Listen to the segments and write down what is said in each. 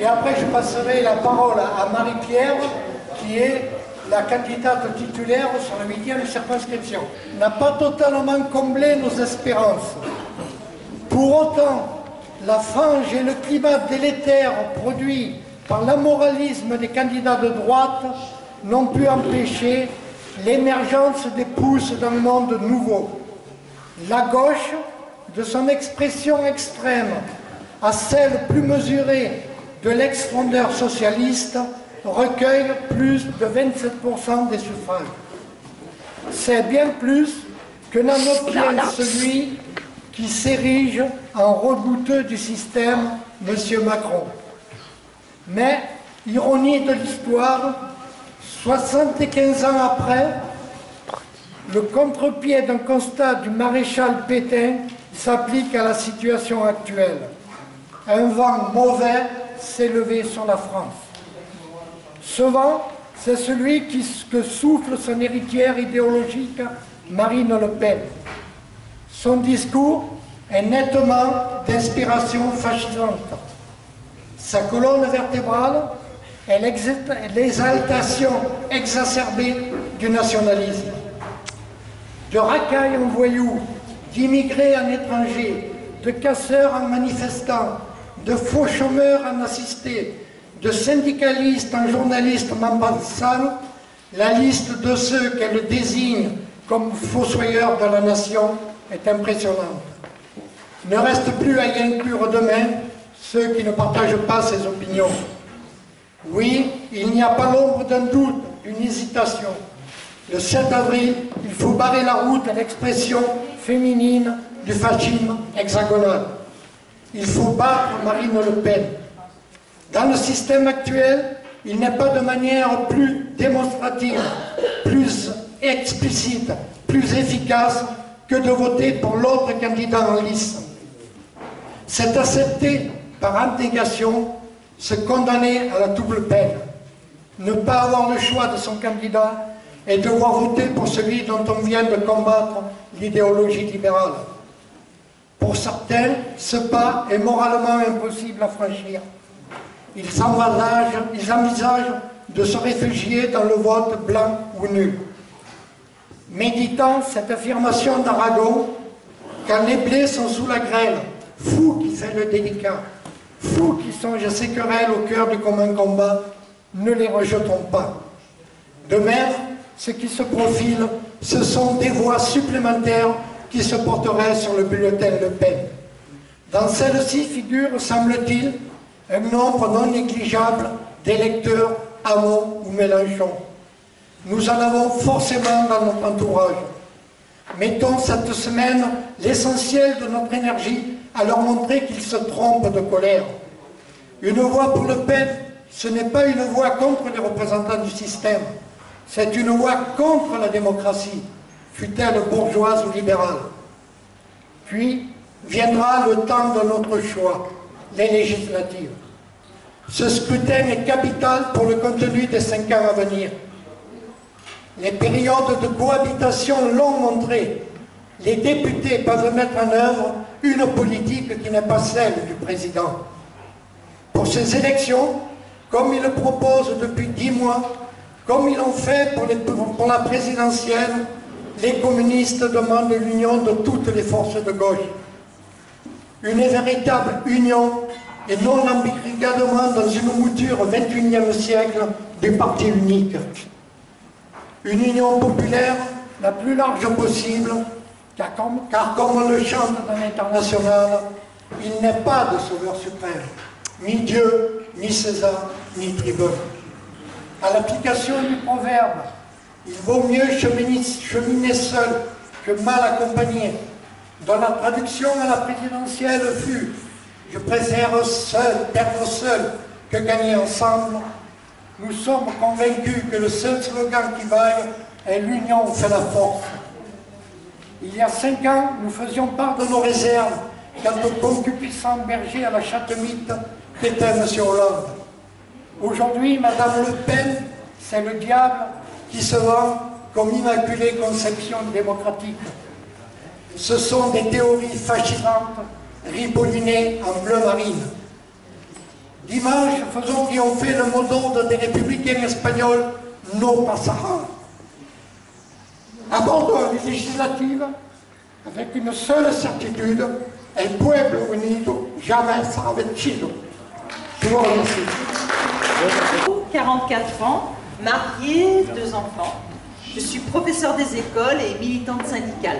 Et après, je passerai la parole à Marie-Pierre, qui est la candidate titulaire sur la 8e circonscription. N'a pas totalement comblé nos espérances. Pour autant, la frange et le climat délétère produit par l'amoralisme des candidats de droite n'ont pu empêcher l'émergence des pousses d'un monde nouveau. La gauche, de son expression extrême à celle plus mesurée de l'ex-frondeur socialiste, recueille plus de 27% des suffrages. C'est bien plus que n'en obtient celui qui s'érige en redouteux du système, M. Macron. Mais, ironie de l'histoire, 75 ans après, le contre-pied d'un constat du maréchal Pétain s'applique à la situation actuelle. Un vent mauvais s'est levé sur la France. Ce vent, c'est celui que souffle son héritière idéologique, Marine Le Pen. Son discours est nettement d'inspiration fascisante. Sa colonne vertébrale est l'exaltation exacerbée du nationalisme. De racailles en voyous, d'immigrés en étrangers, de casseurs en manifestants, de faux chômeurs en assistés, de syndicalistes en journalistes mambassans, la liste de ceux qu'elle désigne comme fossoyeurs de la nation est impressionnante. Ne reste plus à y inclure demain ceux qui ne partagent pas ses opinions. Oui, il n'y a pas l'ombre d'un doute, d'une hésitation. Le 7 avril, il faut barrer la route à l'expression féminine du fascisme hexagonal. Il faut battre Marine Le Pen. Dans le système actuel, il n'est pas de manière plus démonstrative, plus explicite, plus efficace que de voter pour l'autre candidat en lice. C'est accepter par abnégation, se condamner à la double peine, ne pas avoir le choix de son candidat et devoir voter pour celui dont on vient de combattre l'idéologie libérale. Pour certains, ce pas est moralement impossible à franchir. Ils envisagent de se réfugier dans le vote blanc ou nul. Méditant cette affirmation d'Aragon, quand les blés sont sous la grêle, fou qui fait le délicat, fou qui songe à ces querelles au cœur du commun combat, ne les rejetons pas. De même, ce qui se profile, ce sont des voix supplémentaires qui se porteraient sur le bulletin Le Pen. Dans celle-ci figure, semble-t-il, un nombre non négligeable d'électeurs Hamon ou Mélenchon. Nous en avons forcément dans notre entourage. Mettons cette semaine l'essentiel de notre énergie à leur montrer qu'ils se trompent de colère. Une voix pour Le Pen, ce n'est pas une voix contre les représentants du système, c'est une voix contre la démocratie, fût-elle bourgeoise ou libérale. Puis viendra le temps de notre choix, les législatives. Ce scrutin est capital pour le contenu des 5 ans à venir. Les périodes de cohabitation l'ont montré. Les députés peuvent mettre en œuvre une politique qui n'est pas celle du président. Pour ces élections, comme ils le proposent depuis 10 mois, comme ils l'ont fait pour la présidentielle, les communistes demandent l'union de toutes les forces de gauche. Une véritable union et non l'embrigadement dans une mouture au XXIe siècle du parti unique. Une union populaire la plus large possible, car comme on le chante dans l'international, il n'est pas de sauveur suprême, ni Dieu, ni César, ni tribun. À l'application du proverbe, il vaut mieux cheminer seul que mal accompagné, dont la traduction à la présidentielle fut « Je préfère perdre seul que gagner ensemble », nous sommes convaincus que le seul slogan qui vaille est « L'union fait la force ». Il y a 5 ans, nous faisions part de nos réserves quant au concupiscent berger à la chatte-mythe qu'était M. Hollande. Aujourd'hui, Mme Le Pen, c'est le diable qui se vend comme immaculée conception démocratique. Ce sont des théories fascisantes, ripollinées en bleu marine. Dimanche, faisons triompher le mot d'ordre des républicains espagnols, no pasará. Abordons les législatives avec une seule certitude, el pueblo unido jamais sera vencido. Je vous remercie. 44 ans, mariée, 2 enfants. Je suis professeur des écoles et militante syndicale.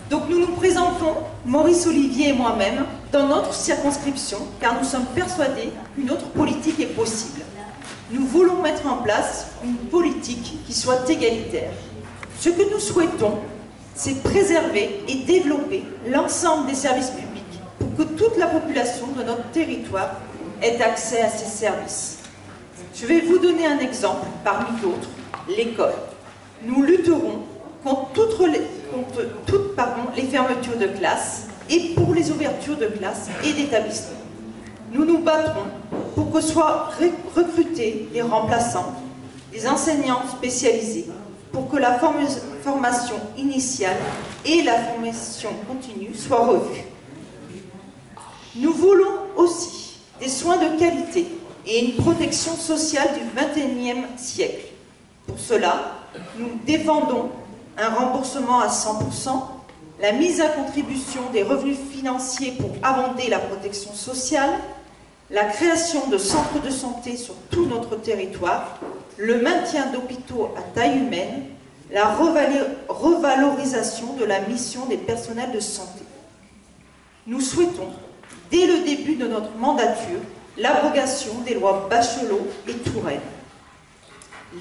Donc nous nous présentons, Maurice Olivier et moi-même, dans notre circonscription, car nous sommes persuadés qu'une autre politique est possible. Nous voulons mettre en place une politique qui soit égalitaire. Ce que nous souhaitons, c'est préserver et développer l'ensemble des services publics pour que toute la population de notre territoire ait accès à ces services. Je vais vous donner un exemple parmi d'autres, l'école. Nous lutterons contre toutes les fermetures de classes et pour les ouvertures de classes et d'établissements. Nous nous battrons pour que soient recrutés les remplaçants, les enseignants spécialisés, pour que la formation initiale et la formation continue soient revues. Nous voulons aussi des soins de qualité et une protection sociale du XXIe siècle. Pour cela, nous défendons un remboursement à 100%, la mise à contribution des revenus financiers pour abonder la protection sociale, la création de centres de santé sur tout notre territoire, le maintien d'hôpitaux à taille humaine, la revalorisation de la mission des personnels de santé. Nous souhaitons, dès le début de notre mandature, l'abrogation des lois Bachelot et Touraine.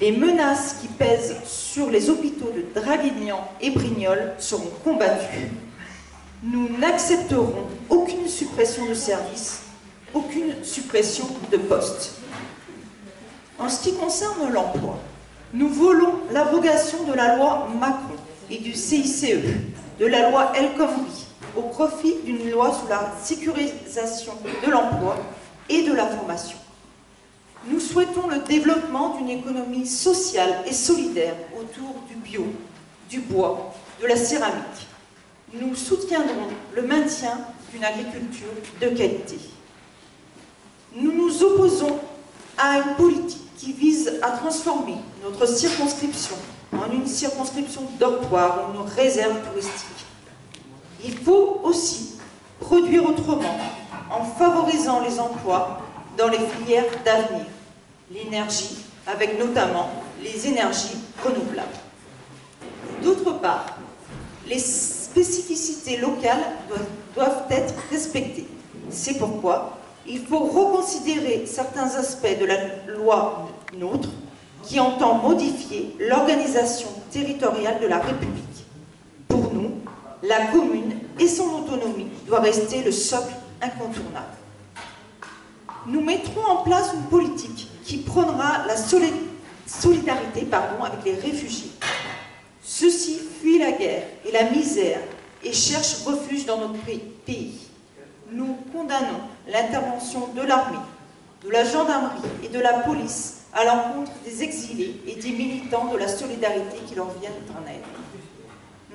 Les menaces qui pèsent sur les hôpitaux de Draguignan et Brignoles seront combattues. Nous n'accepterons aucune suppression de services, aucune suppression de postes. En ce qui concerne l'emploi, nous voulons l'abrogation de la loi Macron et du CICE, de la loi El Khomri, au profit d'une loi sur la sécurisation de l'emploi et de la formation. Nous souhaitons le développement d'une économie sociale et solidaire autour du bio, du bois, de la céramique. Nous soutiendrons le maintien d'une agriculture de qualité. Nous nous opposons à une politique qui vise à transformer notre circonscription en une circonscription dortoir ou une réserve touristique. Il faut aussi produire autrement en favorisant les emplois dans les filières d'avenir, l'énergie, avec notamment les énergies renouvelables. D'autre part, les spécificités locales doivent être respectées. C'est pourquoi il faut reconsidérer certains aspects de la loi NOTRe qui entend modifier l'organisation territoriale de la République. Pour nous, la commune et son autonomie doivent rester le socle incontournable. Nous mettrons en place une politique qui prônera la solidarité avec les réfugiés. Ceux-ci fuient la guerre et la misère et cherchent refuge dans notre pays. Nous condamnons l'intervention de l'armée, de la gendarmerie et de la police à l'encontre des exilés et des militants de la solidarité qui leur viennent en aide.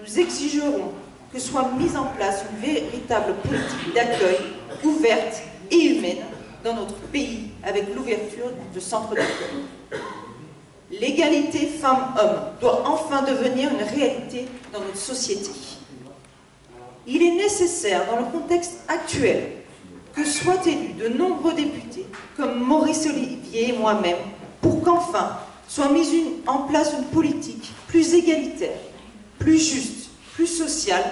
Nous exigerons que soit mise en place une véritable politique d'accueil ouverte et humaine dans notre pays avec l'ouverture de centres d'accueil. L'égalité femmes-hommes doit enfin devenir une réalité dans notre société. Il est nécessaire, dans le contexte actuel, que soient élus de nombreux députés, comme Maurice Olivier et moi-même, pour qu'enfin soit mise en place une politique plus égalitaire, plus juste, plus sociale,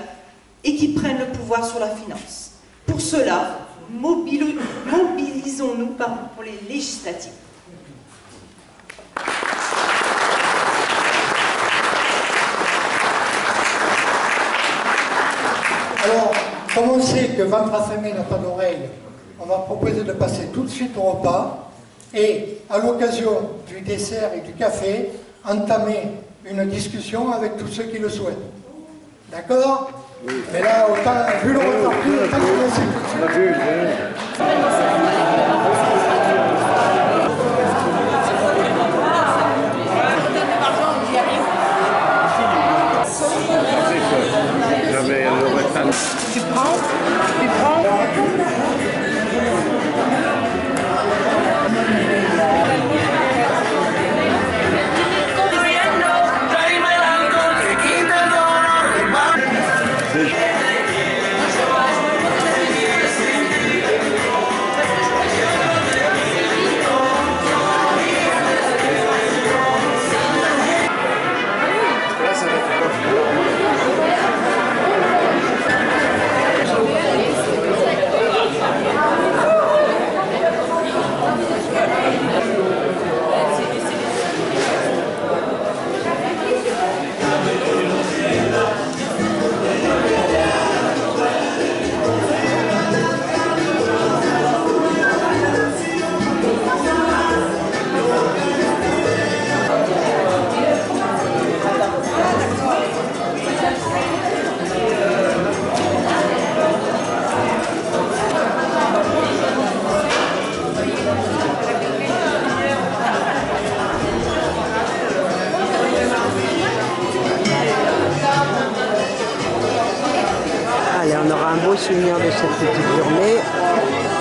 et qui prenne le pouvoir sur la finance. Pour cela, mobilisons-nous pour les législatives. Alors, comme on sait que ventre affamé n'a pas d'oreille, on va proposer de passer tout de suite au repas et, à l'occasion du dessert et du café, entamer une discussion avec tous ceux qui le souhaitent. D'accord? Oui. Mais là, autant, vu le retard pris, autant commencer tout de suite. Tu prends on aura un beau souvenir de cette petite journée.